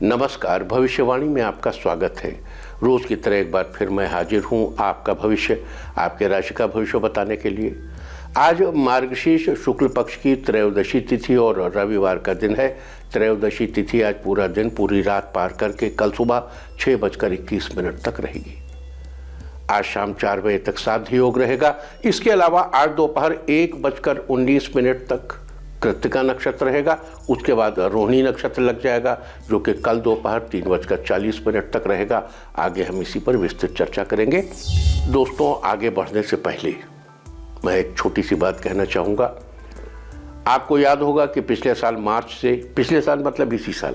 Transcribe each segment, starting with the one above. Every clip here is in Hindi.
नमस्कार, भविष्यवाणी में आपका स्वागत है। रोज की तरह एक बार फिर मैं हाजिर हूं आपका भविष्य, आपके राशि का भविष्य बताने के लिए। आज मार्गशीर्ष शुक्ल पक्ष की त्रयोदशी तिथि और रविवार का दिन है। त्रयोदशी तिथि आज पूरा दिन, पूरी रात पार करके कल सुबह 6:21 तक रहेगी। आज शाम 4 बजे तक साध्य योग रहेगा। इसके अलावा आज दोपहर 1:19 तक कृत्तिका नक्षत्र रहेगा। उसके बाद रोहिणी नक्षत्र लग जाएगा, जो कि कल दोपहर 3:40 तक रहेगा। आगे हम इसी पर विस्तृत चर्चा करेंगे। दोस्तों, आगे बढ़ने से पहले मैं एक छोटी सी बात कहना चाहूँगा। आपको याद होगा कि पिछले साल मार्च से, पिछले साल मतलब इसी साल,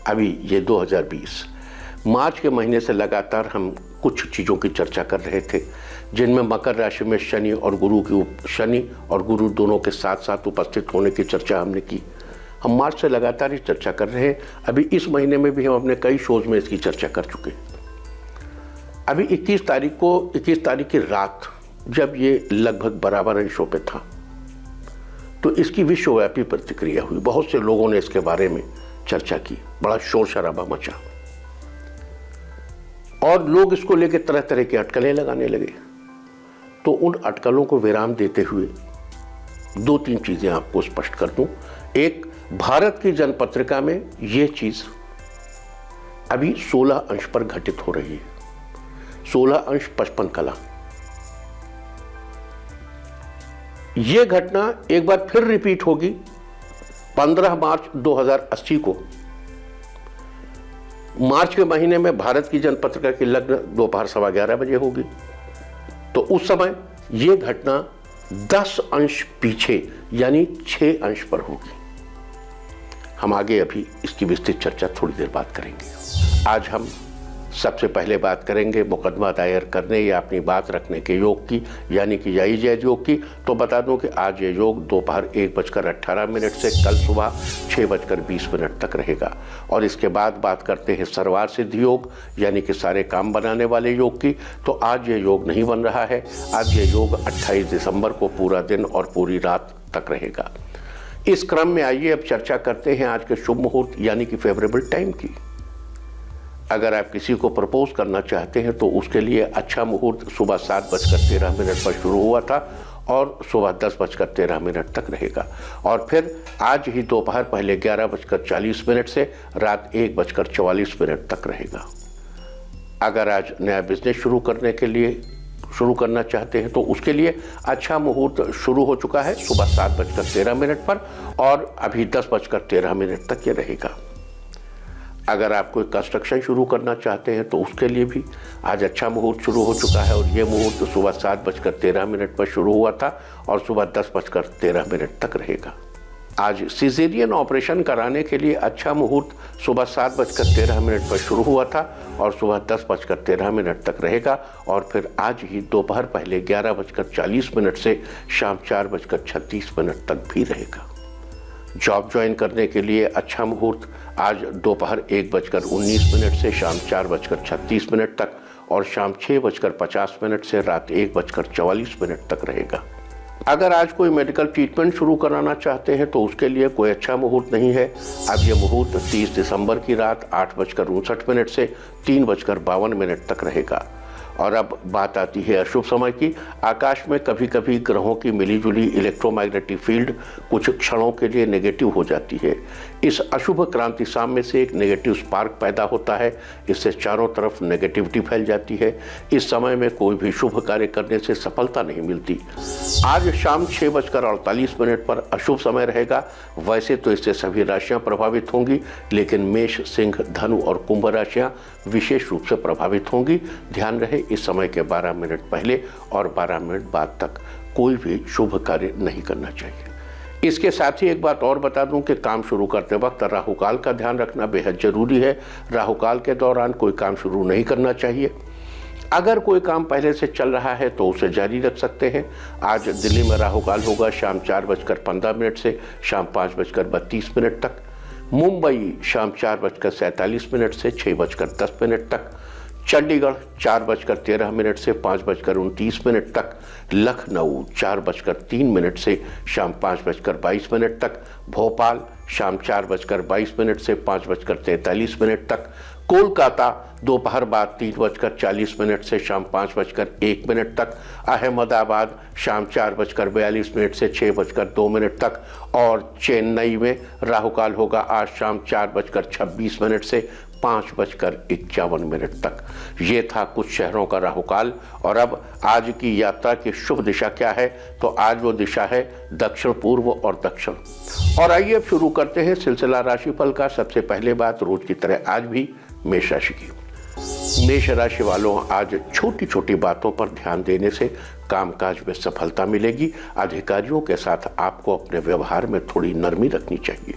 अभी ये 2020 मार्च के महीने से लगातार हम कुछ चीज़ों की चर्चा कर रहे थे, जिनमें मकर राशि में शनि और गुरु दोनों के साथ साथ उपस्थित होने की चर्चा हमने की। हम मार्च से लगातार ही चर्चा कर रहे हैं। अभी इस महीने में भी हम अपने कई शोज में इसकी चर्चा कर चुके हैं। अभी 21 तारीख की रात जब ये लगभग बराबर अंशों पे था, तो इसकी विश्वव्यापी प्रतिक्रिया हुई। बहुत से लोगों ने इसके बारे में चर्चा की, बड़ा शोर शराबा मचा और लोग इसको लेकर तरह तरह की अटकलें लगाने लगे। तो उन अटकलों को विराम देते हुए 2-3 चीजें आपको स्पष्ट कर दूं। एक, भारत की जनपत्रिका में यह चीज अभी 16 अंश पर घटित हो रही है। 16 अंश 55 कला। यह घटना एक बार फिर रिपीट होगी 15 मार्च 2080 को। मार्च के महीने में भारत की जनपत्रिका की लग्न दोपहर 11:15 बजे होगी। तो उस समय यह घटना 10 अंश पीछे यानी 6 अंश पर होगी। हम आगे अभी इसकी विस्तृत चर्चा थोड़ी देर बाद करेंगे। आज हम सबसे पहले बात करेंगे मुकदमा दायर करने या अपनी बात रखने के योग की, यानी कि याई जैज योग की। तो बता दूं कि आज ये योग दोपहर 1:18 से कल सुबह 6:20 तक रहेगा। और इसके बाद बात करते हैं सर्वार सिद्धि योग, यानी कि सारे काम बनाने वाले योग की। तो आज ये योग नहीं बन रहा है। आज ये योग 28 दिसंबर को पूरा दिन और पूरी रात तक रहेगा। इस क्रम में आइए अब चर्चा करते हैं आज के शुभ मुहूर्त यानी कि फेवरेबल टाइम की। अगर आप किसी को प्रपोज करना चाहते हैं तो उसके लिए अच्छा मुहूर्त सुबह 7:13 पर शुरू हुआ था और सुबह 10:13 तक रहेगा। और फिर आज ही दोपहर पहले 11:40 से रात 1:44 तक रहेगा। अगर आज नया बिजनेस शुरू करना चाहते हैं तो उसके लिए अच्छा मुहूर्त शुरू हो चुका है सुबह 7:13 पर और अभी 10:13 तक ये रहेगा। अगर आप कोई कंस्ट्रक्शन शुरू करना चाहते हैं तो उसके लिए भी आज अच्छा मुहूर्त शुरू हो चुका है और ये मुहूर्त सुबह 7:13 पर शुरू हुआ था और सुबह 10:13 तक रहेगा। आज सिजेरियन ऑपरेशन कराने के लिए अच्छा मुहूर्त सुबह 7:13 पर शुरू हुआ था और सुबह 10:13 तक रहेगा। और फिर आज ही दोपहर पहले 11:40 से शाम 4:36 तक भी रहेगा। जॉब ज्वाइन करने के लिए अच्छा मुहूर्त आज दोपहर 1:19 से शाम 4:36 तक और शाम 6:50 से रात 1:44 तक रहेगा। अगर आज कोई मेडिकल ट्रीटमेंट शुरू कराना चाहते हैं तो उसके लिए कोई अच्छा मुहूर्त नहीं है। अब यह मुहूर्त 30 दिसंबर की रात 8:59 से 3:52 तक रहेगा। और अब बात आती है अशुभ समय की। आकाश में कभी कभी ग्रहों की मिलीजुली इलेक्ट्रोमैग्नेटिक फील्ड कुछ क्षणों के लिए नेगेटिव हो जाती है। इस अशुभ क्रांति साम्य से एक नेगेटिव स्पार्क पैदा होता है। इससे चारों तरफ नेगेटिविटी फैल जाती है। इस समय में कोई भी शुभ कार्य करने से सफलता नहीं मिलती। आज शाम 6:48 पर अशुभ समय रहेगा। वैसे तो इससे सभी राशियां प्रभावित होंगी, लेकिन मेष, सिंह, धनु और कुंभ राशियां विशेष रूप से प्रभावित होंगी। ध्यान रहे, इस समय के 12 मिनट पहले और 12 मिनट बाद तक कोई भी शुभ कार्य नहीं करना चाहिए। इसके साथ ही एक बात और बता दूं कि काम शुरू करते वक्त राहुकाल का ध्यान रखना बेहद जरूरी है। राहुकाल के दौरान कोई काम शुरू नहीं करना चाहिए। अगर कोई काम पहले से चल रहा है तो उसे जारी रख सकते हैं। आज दिल्ली में राहुकाल होगा शाम 4:15 से शाम 5:32 तक। मुंबई शाम 4:47 से 6:10 तक। चंडीगढ़ 4:13 से 5:29 तक, लखनऊ 4:03 से शाम 5:22 तक, भोपाल शाम 4:22 से 5:43 तक, कोलकाता दोपहर बाद 3:40 से शाम 5:01 तक, अहमदाबाद शाम 4:42 से 6:02 तक और चेन्नई में राहुकाल होगा आज शाम 4:26 से 5:51 तक। ये था कुछ शहरों का राहुकाल। और अब आज की यात्रा की शुभ दिशा क्या है, तो आज वो दिशा है दक्षिण पूर्व और दक्षिण। और आइए अब शुरू करते हैं सिलसिला राशिफल का। सबसे पहले बात रोज की तरह आज भी मेष राशि की। मेष राशि वालों, आज छोटी छोटी बातों पर ध्यान देने से कामकाज में सफलता मिलेगी। अधिकारियों के साथ आपको अपने व्यवहार में थोड़ी नरमी रखनी चाहिए।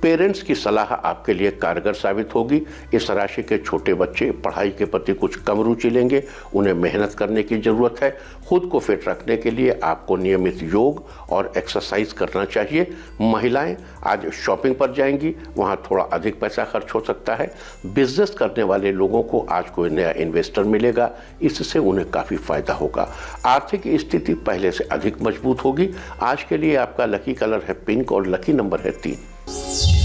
पेरेंट्स की सलाह आपके लिए कारगर साबित होगी। इस राशि के छोटे बच्चे पढ़ाई के प्रति कुछ कम रुचि लेंगे, उन्हें मेहनत करने की जरूरत है। खुद को फिट रखने के लिए आपको नियमित योग और एक्सरसाइज करना चाहिए। महिलाएं आज शॉपिंग पर जाएंगी, वहां थोड़ा अधिक पैसा खर्च हो सकता है। बिजनेस करने वाले लोगों को आज कोई नया इन्वेस्टर मिलेगा, इससे उन्हें काफी फायदा होगा। आर्थिक स्थिति पहले से अधिक मजबूत होगी। आज के लिए आपका लकी कलर है पिंक और लकी नंबर है 3।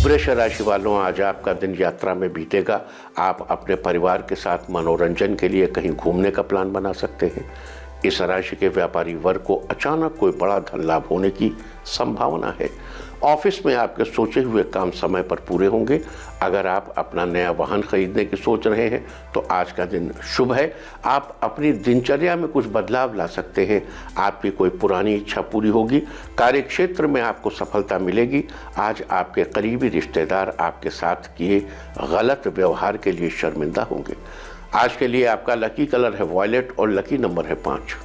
वृष राशि वालों, आज आपका दिन यात्रा में बीतेगा। आप अपने परिवार के साथ मनोरंजन के लिए कहीं घूमने का प्लान बना सकते हैं। इस राशि के व्यापारी वर्ग को अचानक कोई बड़ा धन लाभ होने की संभावना है। ऑफिस में आपके सोचे हुए काम समय पर पूरे होंगे। अगर आप अपना नया वाहन खरीदने की सोच रहे हैं तो आज का दिन शुभ है। आप अपनी दिनचर्या में कुछ बदलाव ला सकते हैं। आपकी कोई पुरानी इच्छा पूरी होगी। कार्यक्षेत्र में आपको सफलता मिलेगी। आज आपके करीबी रिश्तेदार आपके साथ किए गलत व्यवहार के लिए शर्मिंदा होंगे। आज के लिए आपका लकी कलर है वॉयलेट और लकी नंबर है 5।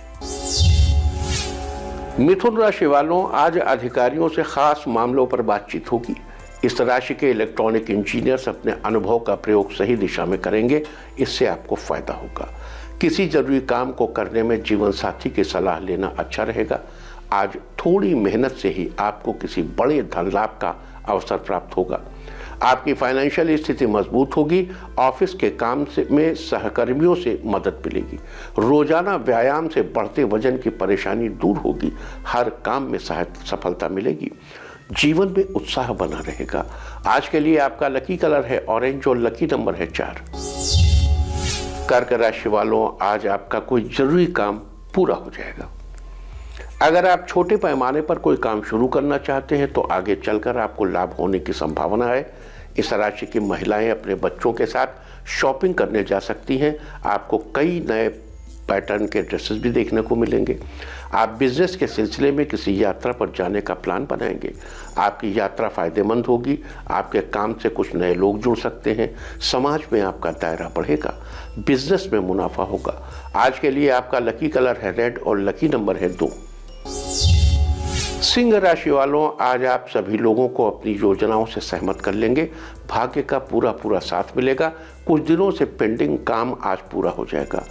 मिथुन राशि वालों, आज अधिकारियों से खास मामलों पर बातचीत होगी। इस राशि के इलेक्ट्रॉनिक इंजीनियर्स अपने अनुभव का प्रयोग सही दिशा में करेंगे, इससे आपको फायदा होगा। किसी जरूरी काम को करने में जीवन साथी की सलाह लेना अच्छा रहेगा। आज थोड़ी मेहनत से ही आपको किसी बड़े धन लाभ का अवसर प्राप्त होगा। आपकी फाइनेंशियल स्थिति मजबूत होगी। ऑफिस के काम में सहकर्मियों से मदद मिलेगी। रोजाना व्यायाम से बढ़ते वजन की परेशानी दूर होगी। हर काम में सफलता मिलेगी। जीवन में उत्साह बना रहेगा। आज के लिए आपका लकी कलर है ऑरेंज और लकी नंबर है 4। कर्क राशि वालों, आज आपका कोई जरूरी काम पूरा हो जाएगा। अगर आप छोटे पैमाने पर कोई काम शुरू करना चाहते हैं तो आगे चलकर आपको लाभ होने की संभावना है। इस राशि की महिलाएं अपने बच्चों के साथ शॉपिंग करने जा सकती हैं। आपको कई नए पैटर्न के ड्रेसेस भी देखने को मिलेंगे। आप बिजनेस के सिलसिले में किसी यात्रा पर जाने का प्लान बनाएंगे। आपकी यात्रा फायदेमंद होगी। आपके काम से कुछ नए लोग जुड़ सकते हैं। समाज में आपका दायरा बढ़ेगा। बिजनेस में मुनाफा होगा। आज के लिए आपका लकी कलर है रेड और लकी नंबर है 2। सिंह राशि वालों, आज आप सभी लोगों को अपनी योजनाओं से सहमत कर लेंगे। भाग्य का पूरा साथ मिलेगा। कुछ दिनों से पेंडिंग काम आज पूरा हो जाएगा।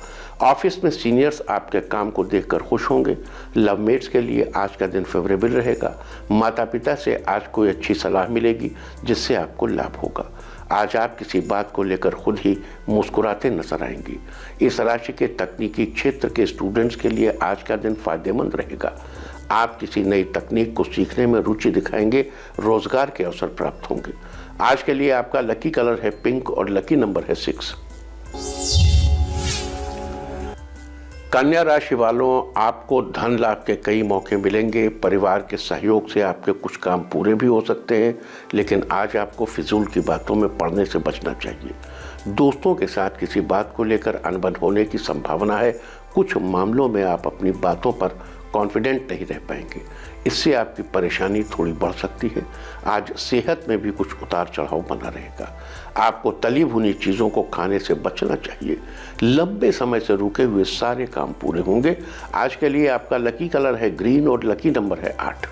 ऑफिस में सीनियर्स आपके काम को देखकर खुश होंगे। लवमेट्स के लिए आज का दिन फेवरेबल रहेगा। माता पिता से आज कोई अच्छी सलाह मिलेगी जिससे आपको लाभ होगा। आज आप किसी बात को लेकर खुद ही मुस्कुराते नजर आएंगी। इस राशि के तकनीकी क्षेत्र के स्टूडेंट्स के लिए आज का दिन फायदेमंद रहेगा। आप किसी नई तकनीक को सीखने में रुचि दिखाएंगे। रोजगार के अवसर प्राप्त होंगे। आज के लिए आपका लकी कलर है पिंक और लकी नंबर है 6। कन्या राशि वालों, आपको धन लाभ के कई मौके मिलेंगे। परिवार के सहयोग से आपके कुछ काम पूरे भी हो सकते हैं, लेकिन आज आपको फिजूल की बातों में पड़ने से बचना चाहिए। दोस्तों के साथ किसी बात को लेकर अनबन होने की संभावना है। कुछ मामलों में आप अपनी बातों पर कॉन्फिडेंट नहीं रह पाएंगे। इससे आपकी परेशानी थोड़ी बढ़ सकती है। आज सेहत में भी कुछ उतार चढ़ाव बना रहेगा। आपको तली भुनी चीज़ों को खाने से बचना चाहिए। लंबे समय से रुके हुए सारे काम पूरे होंगे। आज के लिए आपका लकी कलर है ग्रीन और लकी नंबर है 8।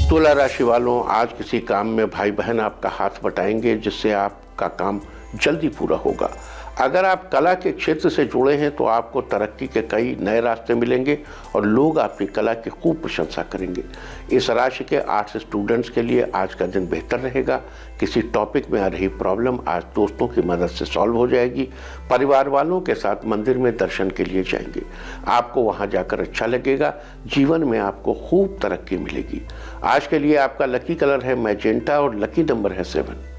तुला राशि वालों, आज किसी काम में भाई बहन आपका हाथ बटाएंगे जिससे आपका काम जल्दी पूरा होगा। अगर आप कला के क्षेत्र से जुड़े हैं तो आपको तरक्की के कई नए रास्ते मिलेंगे और लोग आपकी कला की खूब प्रशंसा करेंगे। इस राशि के आर्ट्स स्टूडेंट्स के लिए आज का दिन बेहतर रहेगा। किसी टॉपिक में आ रही प्रॉब्लम आज दोस्तों की मदद से सॉल्व हो जाएगी। परिवार वालों के साथ मंदिर में दर्शन के लिए जाएंगे, आपको वहां जाकर अच्छा लगेगा। जीवन में आपको खूब तरक्की मिलेगी। आज के लिए आपका लकी कलर है मैजेंटा और लकी नंबर है 7।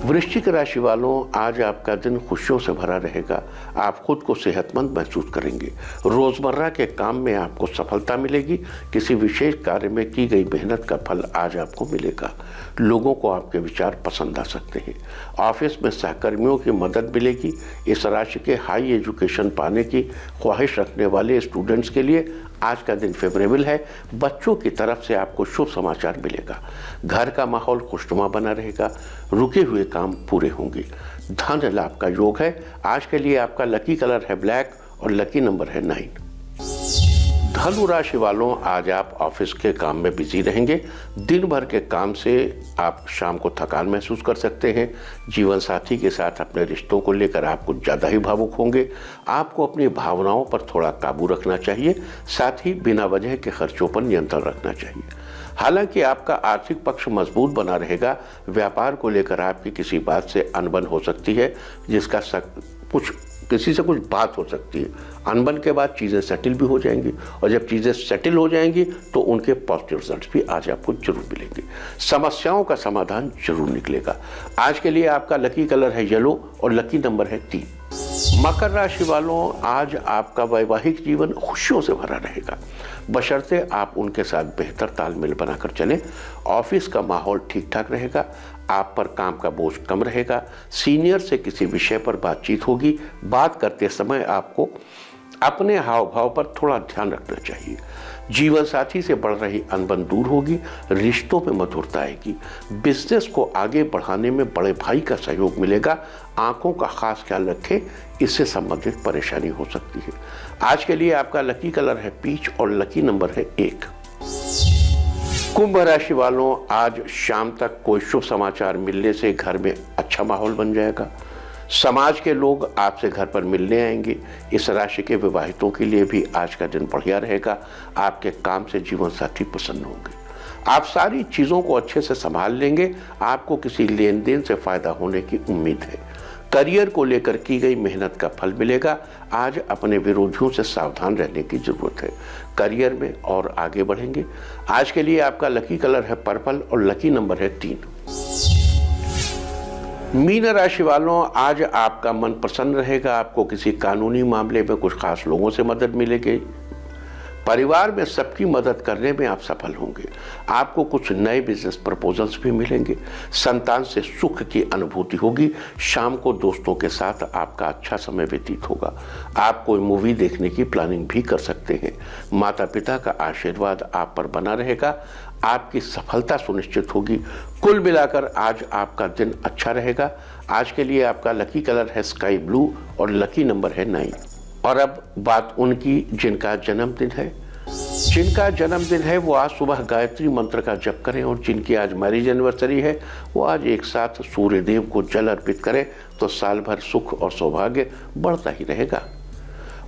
वृश्चिक राशि वालों, आज आपका दिन खुशियों से भरा रहेगा। आप खुद को सेहतमंद महसूस करेंगे। रोजमर्रा के काम में आपको सफलता मिलेगी। किसी विशेष कार्य में की गई मेहनत का फल आज आपको मिलेगा। लोगों को आपके विचार पसंद आ सकते हैं। ऑफिस में सहकर्मियों की मदद मिलेगी। इस राशि के हाई एजुकेशन पाने की ख्वाहिश रखने वाले स्टूडेंट्स के लिए आज का दिन फेवरेबल है। बच्चों की तरफ से आपको शुभ समाचार मिलेगा। घर का माहौल खुशनुमा बना रहेगा। रुके हुए काम पूरे होंगे। धन लाभ का योग है। आज के लिए आपका लकी कलर है ब्लैक और लकी नंबर है 9। धनु राशि वालों, आज आप ऑफिस के काम में बिजी रहेंगे। दिन भर के काम से आप शाम को थकान महसूस कर सकते हैं। जीवन साथी के साथ अपने रिश्तों को लेकर आप कुछ ज़्यादा ही भावुक होंगे। आपको अपनी भावनाओं पर थोड़ा काबू रखना चाहिए। साथ ही बिना वजह के खर्चों पर नियंत्रण रखना चाहिए। हालांकि आपका आर्थिक पक्ष मजबूत बना रहेगा। व्यापार को लेकर आपकी किसी बात से अनबन हो सकती है, जिसका किसी से कुछ बात हो सकती है। अनबन के बाद चीज़ें सेटल भी हो जाएंगी और जब चीज़ें सेटल हो जाएंगी तो उनके पॉजिटिव रिजल्ट्स भी आज आपको जरूर मिलेंगे। समस्याओं का समाधान जरूर निकलेगा। आज के लिए आपका लकी कलर है येलो और लकी नंबर है 3। मकर राशि वालों, आज आपका वैवाहिक जीवन खुशियों से भरा रहेगा, बशर्ते आप उनके साथ बेहतर तालमेल बनाकर चलें। ऑफिस का माहौल ठीक ठाक रहेगा। आप पर काम का बोझ कम रहेगा। सीनियर से किसी विषय पर बातचीत होगी। बात करते समय आपको अपने हाव भाव पर थोड़ा ध्यान रखना चाहिए। जीवन साथी से बढ़ रही अनबन दूर होगी। रिश्तों में मधुरता आएगी। बिजनेस को आगे बढ़ाने में बड़े भाई का सहयोग मिलेगा। आंखों का खास ख्याल रखें, इससे संबंधित परेशानी हो सकती है। आज के लिए आपका लकी कलर है पीच और लकी नंबर है 1। कुंभ राशि वालों, आज शाम तक कोई शुभ समाचार मिलने से घर में अच्छा माहौल बन जाएगा। समाज के लोग आपसे घर पर मिलने आएंगे। इस राशि के विवाहितों के लिए भी आज का दिन बढ़िया रहेगा। आपके काम से जीवन साथी प्रसन्न होंगे। आप सारी चीज़ों को अच्छे से संभाल लेंगे। आपको किसी लेन देन से फायदा होने की उम्मीद है। करियर को लेकर की गई मेहनत का फल मिलेगा। आज अपने विरोधियों से सावधान रहने की जरूरत है। करियर में और आगे बढ़ेंगे। आज के लिए आपका लकी कलर है पर्पल और लकी नंबर है 3। मीन राशि वालों, आज आपका मन प्रसन्न रहेगा। आपको किसी कानूनी मामले में कुछ खास लोगों से मदद मिलेगी। परिवार में सबकी मदद करने में आप सफल होंगे। आपको कुछ नए बिजनेस प्रपोजल्स भी मिलेंगे। संतान से सुख की अनुभूति होगी। शाम को दोस्तों के साथ आपका अच्छा समय व्यतीत होगा। आप कोई मूवी देखने की प्लानिंग भी कर सकते हैं। माता पिता का आशीर्वाद आप पर बना रहेगा। आपकी सफलता सुनिश्चित होगी। कुल मिलाकर आज आपका दिन अच्छा रहेगा। आज के लिए आपका लकी कलर है स्काई ब्लू और लकी नंबर है 9। और अब बात उनकी जिनका जन्मदिन है। जिनका जन्मदिन है वो आज सुबह गायत्री मंत्र का जप करें और जिनकी आज मैरिज एनिवर्सरी है वो आज एक साथ सूर्य देव को जल अर्पित करें तो साल भर सुख और सौभाग्य बढ़ता ही रहेगा।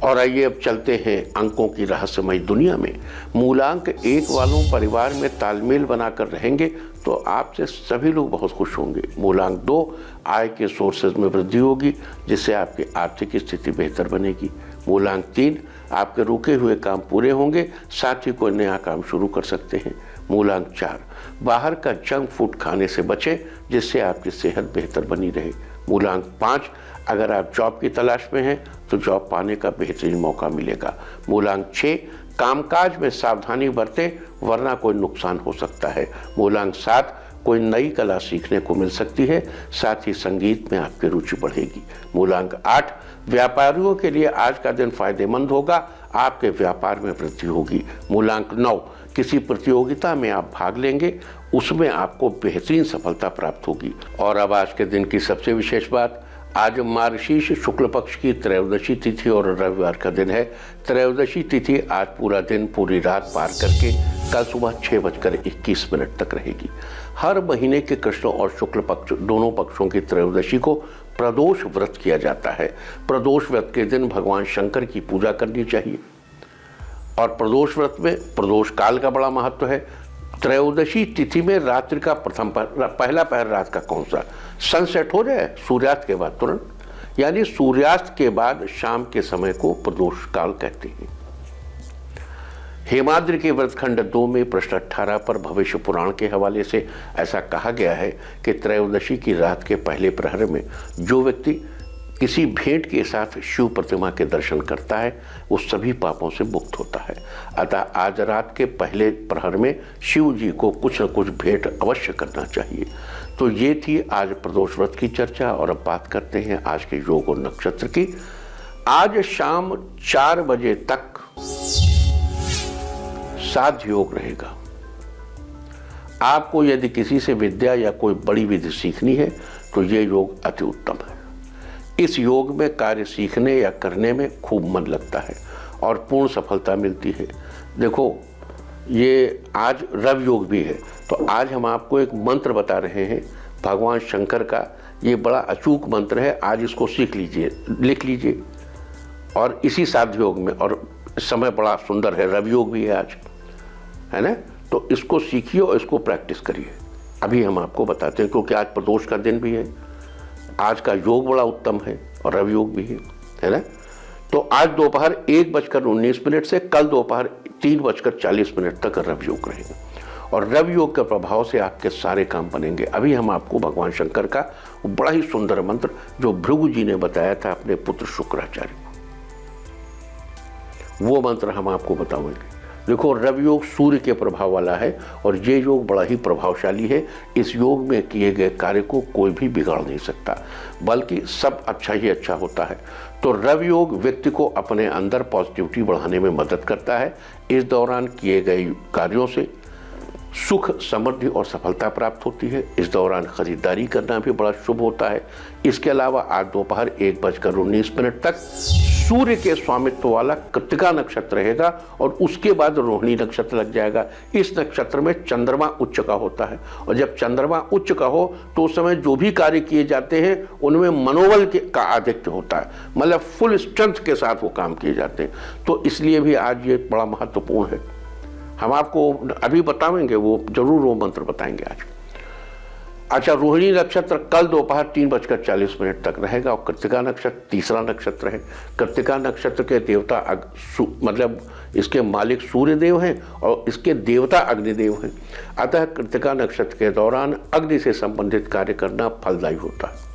और आइए अब चलते हैं अंकों की रहस्यमय दुनिया में। मूलांक 1 वालों परिवार में तालमेल बनाकर रहेंगे तो आपसे सभी लोग बहुत खुश होंगे। मूलांक 2 आय के सोर्सेज में वृद्धि होगी जिससे आपकी आर्थिक स्थिति बेहतर बनेगी। मूलांक 3 आपके रुके हुए काम पूरे होंगे, साथ ही कोई नया काम शुरू कर सकते हैं। मूलांक 4 बाहर का जंक फूड खाने से बचें जिससे आपकी सेहत बेहतर बनी रहे। मूलांक 5 अगर आप जॉब की तलाश में हैं तो जॉब पाने का बेहतरीन मौका मिलेगा। मूलांक 6 कामकाज में सावधानी बरतें वरना कोई नुकसान हो सकता है। मूलांक 7 कोई नई कला सीखने को मिल सकती है, साथ ही संगीत में आपकी रुचि बढ़ेगी। मूलांक 8 व्यापारियों के लिए आज का दिन फायदेमंद होगा। आपके व्यापार में वृद्धि होगी। मूलांक 9 किसी प्रतियोगिता में आप भाग लेंगे, उसमें आपको बेहतरीन सफलता प्राप्त होगी। और अब आज के दिन की सबसे विशेष बात, आज मार्गशीर्ष शुक्ल पक्ष की त्रयोदशी तिथि और रविवार का दिन है। त्रयोदशी तिथि आज पूरा दिन पूरी रात पार करके कल सुबह 6:21 तक रहेगी। हर महीने के कृष्ण और शुक्ल पक्ष दोनों पक्षों की त्रयोदशी को प्रदोष व्रत किया जाता है। प्रदोष व्रत के दिन भगवान शंकर की पूजा करनी चाहिए। और प्रदोष व्रत में प्रदोष काल का बड़ा महत्व है। त्रयोदशी तिथि में रात्रि का पहला पहर रात का कौन सा? सनसेट हो जाए सूर्यास्त के बाद तुरंत, यानी सूर्यास्त के बाद शाम के समय को प्रदोष काल कहते हैं। हेमाद्रि के व्रतखंड 2 में प्रश्न 18 पर भविष्य पुराण के हवाले से ऐसा कहा गया है कि त्रयोदशी की रात के पहले प्रहर में जो व्यक्ति किसी भेंट के साथ शिव प्रतिमा के दर्शन करता है वो सभी पापों से मुक्त होता है। अतः आज रात के पहले प्रहर में शिव जी को कुछ न कुछ भेंट अवश्य करना चाहिए। तो ये थी आज प्रदोष व्रत की चर्चा। और अब बात करते हैं आज के योग और नक्षत्र की। आज शाम 4 बजे तक साध्य योग रहेगा। आपको यदि किसी से विद्या या कोई बड़ी विधि सीखनी है तो ये योग अति उत्तम है। इस योग में कार्य सीखने या करने में खूब मन लगता है और पूर्ण सफलता मिलती है। देखो, ये आज रव योग भी है, तो आज हम आपको एक मंत्र बता रहे हैं भगवान शंकर का। ये बड़ा अचूक मंत्र है, आज इसको सीख लीजिए, लिख लीजिए। और इसी साध्य योग में, और समय बड़ा सुंदर है, रव योग भी है आज, है ना। तो इसको सीखिए और इसको प्रैक्टिस करिए। अभी हम आपको बताते हैं, क्योंकि आज प्रदोष का दिन भी है। आज का योग बड़ा उत्तम है और रवि योग भी है ना। तो आज दोपहर 1:19 से कल दोपहर 3:40 तक रवि योग रहेगा और रवि योग के प्रभाव से आपके सारे काम बनेंगे। अभी हम आपको भगवान शंकर का बड़ा ही सुंदर मंत्र जो भृगु जी ने बताया था अपने पुत्र शुक्राचार्य को, वो मंत्र हम आपको बताएंगे। देखो, रवि योग सूर्य के प्रभाव वाला है और ये योग बड़ा ही प्रभावशाली है। इस योग में किए गए कार्य को कोई भी बिगाड़ नहीं सकता, बल्कि सब अच्छा ही अच्छा होता है। तो रवि योग व्यक्ति को अपने अंदर पॉजिटिविटी बढ़ाने में मदद करता है। इस दौरान किए गए कार्यों से सुख, समृद्धि और सफलता प्राप्त होती है। इस दौरान खरीदारी करना भी बड़ा शुभ होता है। इसके अलावा आज दोपहर 1:19 तक सूर्य के स्वामित्व वाला कृत्तिका नक्षत्र रहेगा और उसके बाद रोहिणी नक्षत्र लग जाएगा। इस नक्षत्र में चंद्रमा उच्च का होता है और जब चंद्रमा उच्च का हो तो उस समय जो भी कार्य किए जाते हैं उनमें मनोबल का आधिक्य होता है, मतलब फुल स्ट्रेंथ के साथ वो काम किए जाते हैं। तो इसलिए भी आज ये बड़ा महत्वपूर्ण है। हम आपको अभी बताएंगे, वो जरूर वो मंत्र बताएंगे आज। अच्छा, रोहिणी नक्षत्र कल दोपहर 3:40 तक रहेगा और कृत्तिका नक्षत्र तीसरा नक्षत्र है। कृत्तिका नक्षत्र के देवता मतलब इसके मालिक सूर्य देव हैं और इसके देवता अग्निदेव हैं। अतः कृत्तिका नक्षत्र के दौरान अग्नि से संबंधित कार्य करना फलदायी होता है।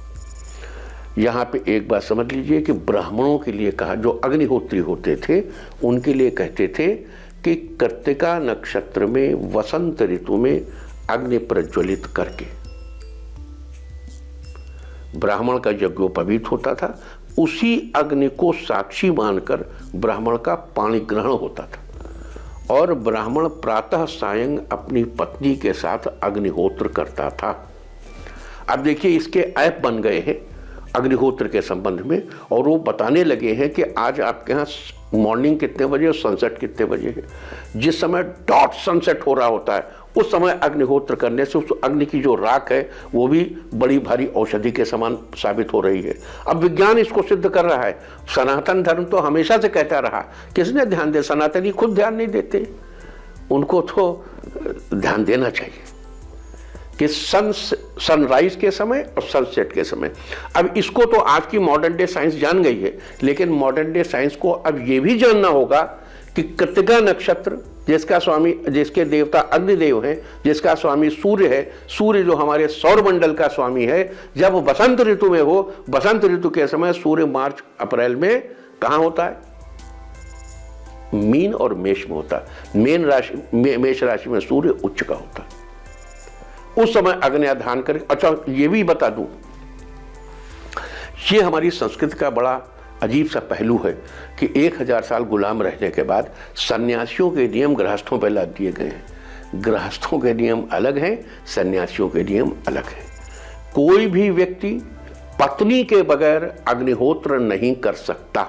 यहाँ पे एक बात समझ लीजिए कि ब्राह्मणों के लिए कहा, जो अग्निहोत्री होते थे उनके लिए कहते थे कि कृत्तिका नक्षत्र में वसंत ऋतु में अग्नि प्रज्वलित करके ब्राह्मण का यज्ञोपवीत होता था। उसी अग्नि को साक्षी मानकर ब्राह्मण का पाणी ग्रहण होता था और ब्राह्मण प्रातः सायं अपनी पत्नी के साथ अग्निहोत्र करता था। अब देखिए, इसके ऐप बन गए हैं अग्निहोत्र के संबंध में और वो बताने लगे हैं कि आज आपके यहाँ मॉर्निंग कितने बजे और सनसेट कितने बजे है। जिस समय डॉट सनसेट हो रहा होता है उस समय अग्निहोत्र करने से उस अग्नि की जो राख है वो भी बड़ी भारी औषधि के समान साबित हो रही है। अब विज्ञान इसको सिद्ध कर रहा है। सनातन धर्म तो हमेशा से कहता रहा, किसने ध्यान दे? सनातनी खुद ध्यान नहीं देते, उनको तो ध्यान देना चाहिए कि सनराइज के समय और सनसेट के समय। अब इसको तो आज की मॉडर्न डे साइंस जान गई है, लेकिन मॉडर्न डे साइंस को अब ये भी जानना होगा कि कृत्तिका नक्षत्र जिसका स्वामी, जिसके देवता अग्निदेव हैं, जिसका स्वामी सूर्य है, सूर्य जो हमारे सौर मंडल का स्वामी है, जब बसंत ऋतु में हो, बसंत ऋतु के समय सूर्य मार्च अप्रैल में कहाँ होता है? मीन और मेष में होता है। मेष राशि में सूर्य उच्च का होता है। उस समय अग्न्याधान करें। अच्छा, ये भी बता दूं, ये हमारी संस्कृति का बड़ा अजीब सा पहलू है कि 1000 साल गुलाम रहने के बाद सन्यासियों के नियम गृहस्थों पर लाद दिए गए हैं। गृहस्थों के नियम अलग हैं, सन्यासियों के नियम अलग हैं। कोई भी व्यक्ति पत्नी के बगैर अग्निहोत्र नहीं कर सकता।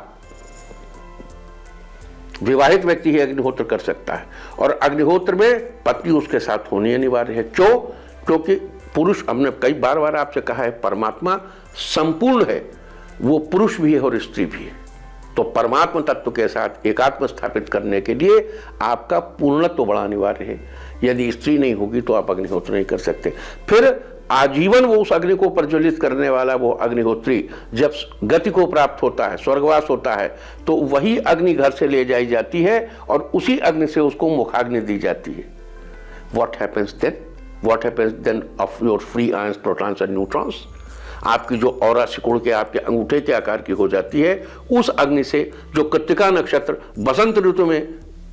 विवाहित व्यक्ति ही अग्निहोत्र कर सकता है और अग्निहोत्र में पत्नी उसके साथ होनी अनिवार्य है। क्योंकि पुरुष, हमने कई बार आपसे कहा है, परमात्मा संपूर्ण है, वो पुरुष भी है और स्त्री भी है। तो परमात्मा तत्व के साथ एकात्म स्थापित करने के लिए आपका पूर्णत्व बड़ा अनिवार्य है। यदि स्त्री नहीं होगी तो आप अग्निहोत्र नहीं कर सकते। फिर आजीवन वो उस अग्नि को प्रज्वलित करने वाला वो अग्निहोत्री जब गति को प्राप्त होता है, स्वर्गवास होता है, तो वही अग्नि घर से ले जाई जाती है और उसी अग्नि से उसको मुखाग्नि दी जाती है। What happens then? What happens then of your free ions, protons and neutrons? आपकी जो औरा सिकुड़ के आपके अंगूठे के आकार की हो जाती है, उस अग्नि से जो कृत्तिका नक्षत्र बसंत ऋतु में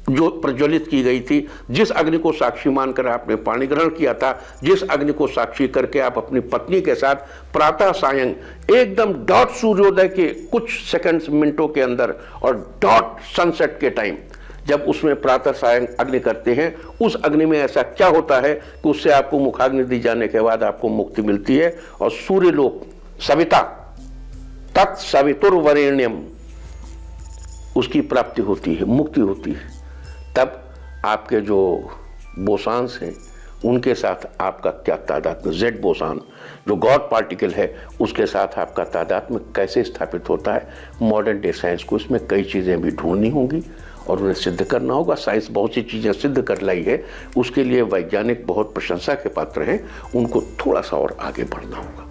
जो प्रज्वलित की गई थी, जिस अग्नि को साक्षी मानकर आपने पाणी ग्रहण किया था, जिस अग्नि को साक्षी करके आप अपनी पत्नी के साथ प्रातः सायं एकदम डॉट सूर्योदय के कुछ सेकंड्स मिनटों के अंदर और डॉट सनसेट के टाइम जब उसमें प्रातः सायं अग्नि करते हैं, उस अग्नि में ऐसा क्या होता है कि उससे आपको मुखाग्नि दी जाने के बाद आपको मुक्ति मिलती है और सूर्यलोक सविता तत्सवितुर्वरेण्यम उसकी प्राप्ति होती है, मुक्ति होती है। तब आपके जो बोसान्स हैं उनके साथ आपका क्या तादात्म्य, जेड बोसान जो गॉड पार्टिकल है उसके साथ आपका तादात्म्य कैसे स्थापित होता है, मॉडर्न डे साइंस को इसमें कई चीज़ें भी ढूंढनी होंगी और उन्हें सिद्ध करना होगा। साइंस बहुत सी चीज़ें सिद्ध कर लाई है, उसके लिए वैज्ञानिक बहुत प्रशंसा के पात्र हैं, उनको थोड़ा सा और आगे बढ़ना होगा।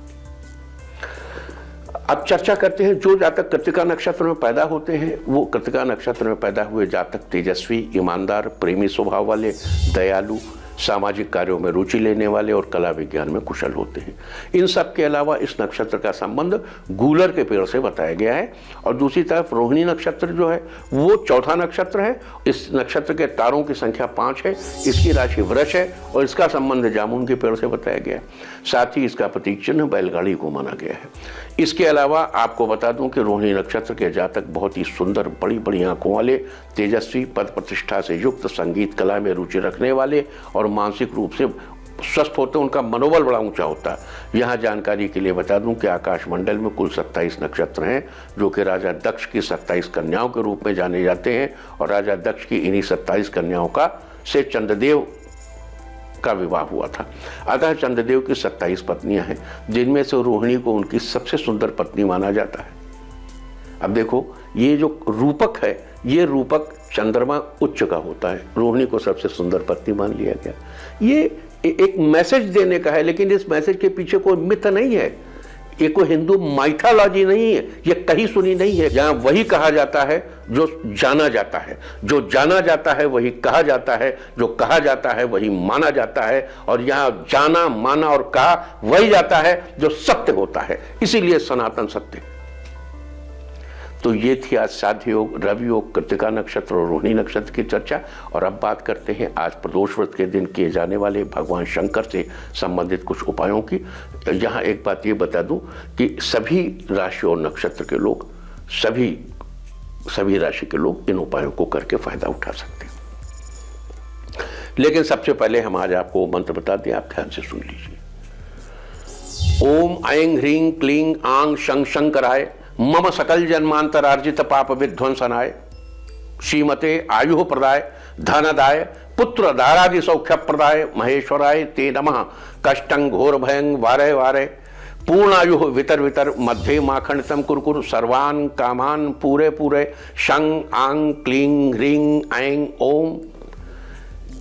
अब चर्चा करते हैं जो जातक कृत्तिका नक्षत्र में पैदा होते हैं, वो कृत्तिका नक्षत्र में पैदा हुए जातक तेजस्वी, ईमानदार, प्रेमी स्वभाव वाले, दयालु, सामाजिक कार्यों में रुचि लेने वाले और कला विज्ञान में कुशल होते हैं। इन सब के अलावा इस नक्षत्र का संबंध गूलर के पेड़ से बताया गया है। और दूसरी तरफ रोहिणी नक्षत्र जो है वो चौथा नक्षत्र है। इस नक्षत्र के तारों की संख्या 5 है, इसकी राशि वृष है और इसका संबंध जामुन के पेड़ से बताया गया है। साथ ही इसका प्रतीक चिन्ह बैलगाड़ी को माना गया है। इसके अलावा आपको बता दूं कि रोहिणी नक्षत्र के जातक बहुत ही सुंदर, बड़ी बड़ी आंखों वाले, तेजस्वी, पद प्रतिष्ठा से युक्त, संगीत कला में रुचि रखने वाले और मानसिक रूप से स्वस्थ होते हैं। उनका मनोबल बड़ा ऊंचा होता है। यहाँ जानकारी के लिए बता दूं कि आकाश मंडल में कुल 27 नक्षत्र हैं जो कि राजा दक्ष की 27 कन्याओं के रूप में जाने जाते हैं और राजा दक्ष की इन्हीं 27 कन्याओं का से चंद्रदेव का विवाह हुआ था। अतः चंद्रदेव की 27 पत्नियां हैं, जिनमें से रोहिणी को उनकी सबसे सुंदर पत्नी माना जाता है। अब देखो, ये जो रूपक है, ये रूपक चंद्रमा उच्च का होता है, रोहिणी को सबसे सुंदर पत्नी मान लिया गया। ये एक मैसेज देने का है, लेकिन इस मैसेज के पीछे कोई मिथ नहीं है, ये कोई हिंदू माइथोलॉजी नहीं है, ये कहीं सुनी नहीं है। यहाँ वही कहा जाता है जो जाना जाता है, जो जाना जाता है वही कहा जाता है, जो कहा जाता है वही माना जाता है। और यहाँ जाना, माना और कहा वही जाता है जो सत्य होता है, इसीलिए सनातन सत्य। तो ये थी आज साध्य योग, रवि योग, कृत्तिका नक्षत्र और रोहिणी नक्षत्र की चर्चा। और अब बात करते हैं आज प्रदोष व्रत के दिन किए जाने वाले भगवान शंकर से संबंधित कुछ उपायों की। यहाँ एक बात ये बता दूं कि सभी राशि और नक्षत्र के लोग, सभी राशि के लोग इन उपायों को करके फायदा उठा सकते हैं। लेकिन सबसे पहले हम आज आपको मंत्र बता दें, आप ध्यान से सुन लीजिए। ओम ऐं ह्रीं क्लीं आं शं शंकराय मम सकल जन्मांतरार्जित पाप विध्वंसनाय श्रीमते आयु प्रदाय धनदाय पुत्र दारादि सौख्य प्रदाय महेश्वराय ते नमः। कष्टं घोर भयं वारय वारय पूर्णायु वितर वितर मध्य माखंडतम कुरकुर सर्वान् कामान पूरे पूरे शं आं क्लीं ह्रीं ऐं ओम।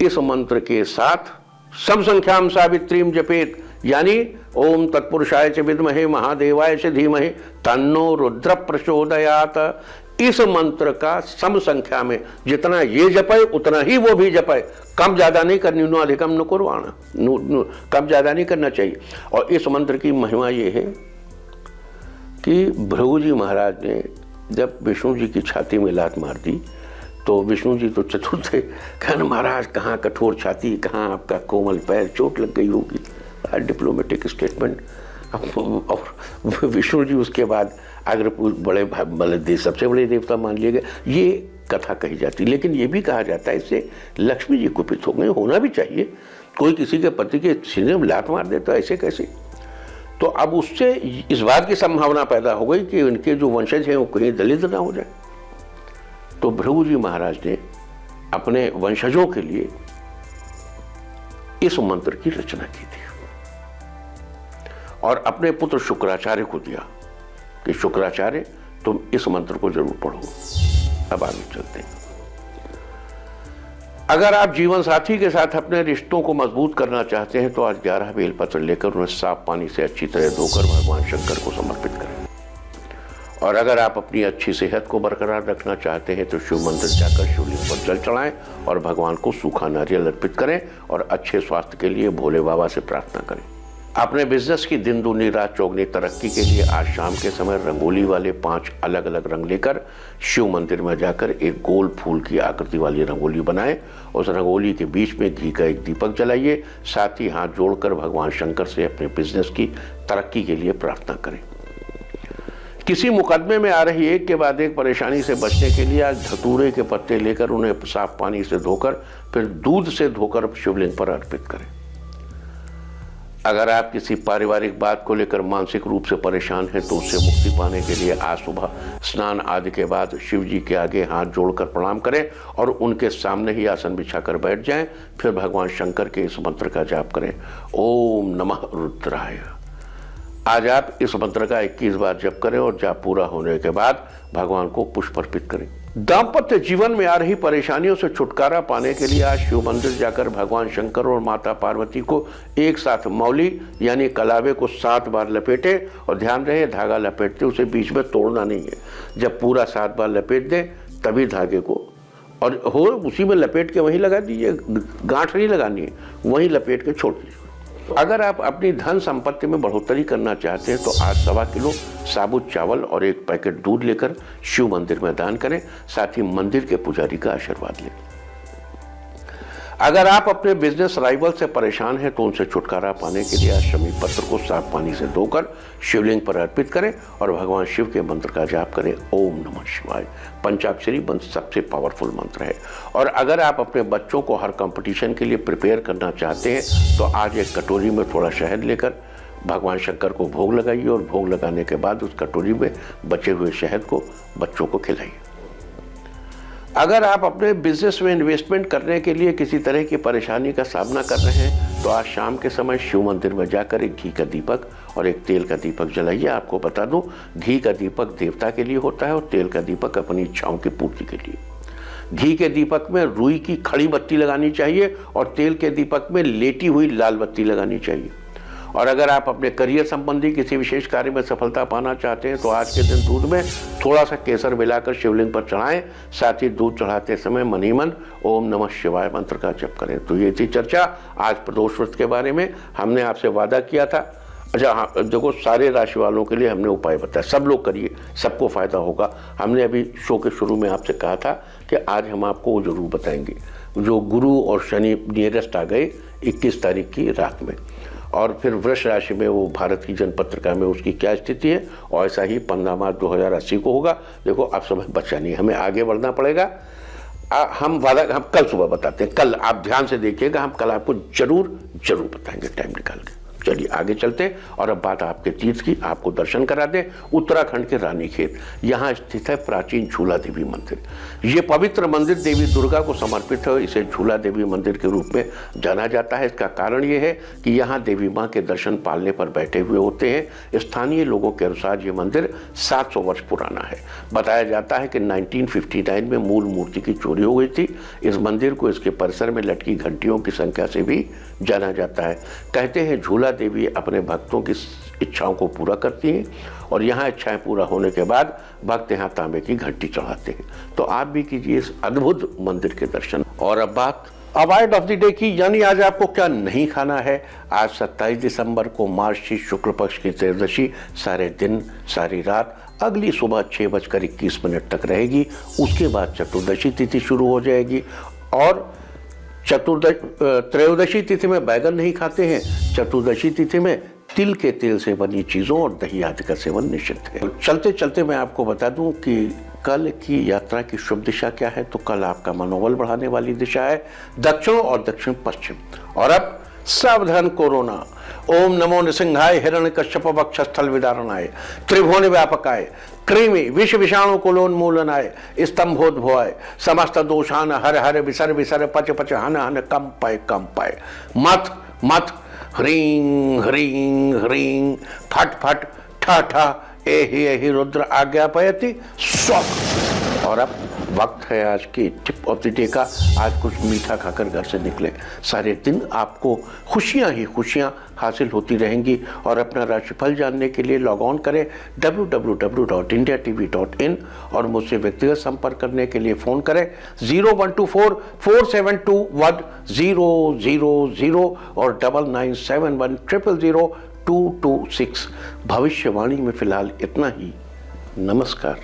इस मंत्र के साथ सब संख्याम सावित्रीम जपेत, यानी ओम तत्पुरुषाय च विद्महे महादेवाय च धीमहि तन्नो रुद्र प्रचोदयात। इस मंत्र का सम संख्या में जितना ये जपे उतना ही वो भी जपे, कम ज्यादा नहीं करनी, नो अधिकम न कुर्वाण, कम ज्यादा नहीं करना चाहिए। और इस मंत्र की महिमा ये है कि भृगु जी महाराज ने जब विष्णु जी की छाती में लात मार दी तो विष्णु जी तो चतुर थे, कहना महाराज कहाँ कठोर छाती, कहाँ आपका कोमल पैर, चोट लग गई होगी, डिप्लोमेटिक स्टेटमेंट। और विष्णु जी उसके बाद अग्र बड़े सबसे बड़े देवता मान लिए गए, ये कथा कही जाती। लेकिन ये भी कहा जाता है इससे लक्ष्मी जी कुपित हो गए, होना भी चाहिए। कोई किसी के पति के सीने में लात मार दे तो ऐसे कैसे। तो अब उससे इस बात की संभावना पैदा हो गई कि उनके जो वंशज हैं वो कहीं दलित ना हो जाए। तो भृगु जी महाराज ने अपने वंशजों के लिए इस मंत्र की रचना की थी। और अपने पुत्र शुक्राचार्य को दिया कि शुक्राचार्य तुम इस मंत्र को जरूर पढ़ो। अब आगे चलते हैं। अगर आप जीवन साथी के साथ अपने रिश्तों को मजबूत करना चाहते हैं तो आज 11 बेलपत्र लेकर उन्हें साफ पानी से अच्छी तरह धोकर भगवान शंकर को समर्पित करें। और अगर आप अपनी अच्छी सेहत को बरकरार रखना चाहते हैं तो शिव मंदिर जाकर शिवलिंग पर जल चढ़ाएं और भगवान को सूखा नारियल अर्पित करें और अच्छे स्वास्थ्य के लिए भोले बाबा से प्रार्थना करें। अपने बिजनेस की दिन दूनी रात चौगनी तरक्की के लिए आज शाम के समय रंगोली वाले 5 अलग अलग रंग लेकर शिव मंदिर में जाकर एक गोल फूल की आकृति वाली रंगोली बनाएं। उस रंगोली के बीच में घी का एक दीपक जलाइए। साथ ही हाथ जोड़कर भगवान शंकर से अपने बिजनेस की तरक्की के लिए प्रार्थना करें। किसी मुकदमे में आ रही एक के बाद एक परेशानी से बचने के लिए आज धतूरे के पत्ते लेकर उन्हें साफ पानी से धोकर फिर दूध से धोकर शिवलिंग पर अर्पित करें। अगर आप किसी पारिवारिक बात को लेकर मानसिक रूप से परेशान हैं तो उससे मुक्ति पाने के लिए आज सुबह स्नान आदि के बाद शिव जी के आगे हाथ जोड़कर प्रणाम करें और उनके सामने ही आसन बिछाकर बैठ जाएं। फिर भगवान शंकर के इस मंत्र का जाप करें, ओम नमः रुद्राय। आज आप इस मंत्र का 21 बार जप करें और जाप पूरा होने के बाद भगवान को पुष्प अर्पित करें। दाम्पत्य जीवन में आ रही परेशानियों से छुटकारा पाने के लिए आज शिव मंदिर जाकर भगवान शंकर और माता पार्वती को एक साथ मौली यानी कलावे को 7 बार लपेटे और ध्यान रहे धागा लपेटते उसे बीच में तोड़ना नहीं है। जब पूरा 7 बार लपेट दें तभी धागे को और हो उसी में लपेट के वहीं लगा दीजिए, गांठ नहीं लगानी है, वहीं लपेट के छोड़ दीजिए। अगर आप अपनी धन संपत्ति में बढ़ोतरी करना चाहते हैं तो आज 1.25 किलो साबुत चावल और 1 पैकेट दूध लेकर शिव मंदिर में दान करें। साथ ही मंदिर के पुजारी का आशीर्वाद लें। अगर आप अपने बिजनेस राइवल से परेशान हैं तो उनसे छुटकारा पाने के लिए आज शमी पत्र को साफ पानी से धोकर शिवलिंग पर अर्पित करें और भगवान शिव के मंत्र का जाप करें, ओम नमः शिवाय। पंचाक्षरी मंत्र सबसे पावरफुल मंत्र है। और अगर आप अपने बच्चों को हर कंपटीशन के लिए प्रिपेयर करना चाहते हैं तो आज एक कटोरी में थोड़ा शहद लेकर भगवान शंकर को भोग लगाइए और भोग लगाने के बाद उस कटोरी में बचे हुए शहद को बच्चों को खिलाइए। अगर आप अपने बिजनेस में इन्वेस्टमेंट करने के लिए किसी तरह की परेशानी का सामना कर रहे हैं तो आज शाम के समय शिव मंदिर में जाकर एक घी का दीपक और एक तेल का दीपक जलाइए। आपको बता दूं, घी का दीपक देवता के लिए होता है और तेल का दीपक अपनी इच्छाओं की पूर्ति के लिए। घी के दीपक में रुई की खड़ी बत्ती लगानी चाहिए और तेल के दीपक में लेटी हुई लाल बत्ती लगानी चाहिए। और अगर आप अपने करियर संबंधी किसी विशेष कार्य में सफलता पाना चाहते हैं तो आज के दिन दूध में थोड़ा सा केसर मिलाकर शिवलिंग पर चढ़ाएं। साथ ही दूध चढ़ाते समय मन ही मन ओम नमः शिवाय मंत्र का जप करें। तो ये थी चर्चा आज प्रदोष व्रत के बारे में। हमने आपसे वादा किया था, अच्छा हाँ, देखो सारे राशि वालों के लिए हमने उपाय बताया, सब लोग करिए, सबको फायदा होगा। हमने अभी शो के शुरू में आपसे कहा था कि आज हम आपको वो जरूर बताएंगे जो गुरु और शनि नियरेस्ट आ गए 21 तारीख की रात में, और फिर वृष राशि में वो भारत की जनपत्रिका में उसकी क्या स्थिति है, और ऐसा ही 15 मार्च 2080 को होगा। देखो अब समय बचा नहीं, हमें आगे बढ़ना पड़ेगा। हम कल सुबह बताते हैं, कल आप ध्यान से देखिएगा, हम कल आपको जरूर बताएंगे टाइम निकाल के। चलिए आगे चलते हैं और अब बात आपके तीर्थ की, आपको दर्शन करा दें। उत्तराखंड के रानीखेत, यहाँ स्थित है प्राचीन झूला देवी मंदिर। ये पवित्र मंदिर देवी दुर्गा को समर्पित है। इसे झूला देवी मंदिर के रूप में जाना जाता है। इसका कारण ये है कि यहाँ देवी माँ के दर्शन पालने पर बैठे हुए होते हैं। स्थानीय लोगों के अनुसार ये मंदिर 700 वर्ष पुराना है। बताया जाता है कि 1959 में मूल मूर्ति की चोरी हो गई थी। इस मंदिर को इसके परिसर में लटकी घंटियों की संख्या से भी जाना जाता है। कहते हैं झूला देवी अपने भक्तों की इच्छाओं को पूरा करती हैं और यहाँ इच्छाएं पूरा होने के बाद भक्त यहाँ तांबे की घंटी चढ़ाते हैं। तो आप भी कीजिए इस अद्भुत मंदिर के दर्शन। और अब बात अवॉइड ऑफ द डे की, यानी आज आपको क्या नहीं खाना है। आज 27 दिसंबर को मार्गशीर्ष शुक्ल पक्ष की त्रयोदशी सारे दिन सारी रात अगली सुबह 6:21 तक रहेगी। उसके बाद चतुर्दशी तिथि शुरू हो जाएगी और त्रयोदशी तिथि में बैगन नहीं खाते हैं। चतुर्दशी तिथि में तिल के तेल से बनी चीज़ों और दही आदि का सेवन निषिद्ध है। चलते चलते मैं आपको बता दूं कि कल की यात्रा की शुभ दिशा क्या है। तो कल आपका मनोबल बढ़ाने वाली दिशा है दक्षिण और दक्षिण पश्चिम। और अब सावधान कोरोना। ओम नमो नृसिंहाय हिरण्यकश्यप वक्षस्थल विदारणाय त्रिभुवन व्यापकाय कृमि विष विषाणु कुलोन्मूलनाय स्तंभोद्भवाय समस्त दोषान हर हर विसर विसर पच पच हन हन कम पाए मत मत ह्रीं ह्रीं ह्रीं फट फट ठा ठा एहि रुद्र आज्ञापयति स्वाहा। और अब वक्त है आज की टिप ऑफ द डे का। आज कुछ मीठा खाकर घर से निकले। सारे दिन आपको खुशियां ही खुशियां हासिल होती रहेंगी। और अपना राशिफल जानने के लिए लॉग ऑन करें www.indiatv.in और मुझसे व्यक्तिगत संपर्क करने के लिए फ़ोन करें 0124472100 और 9971000226। भविष्यवाणी में फिलहाल इतना ही। नमस्कार।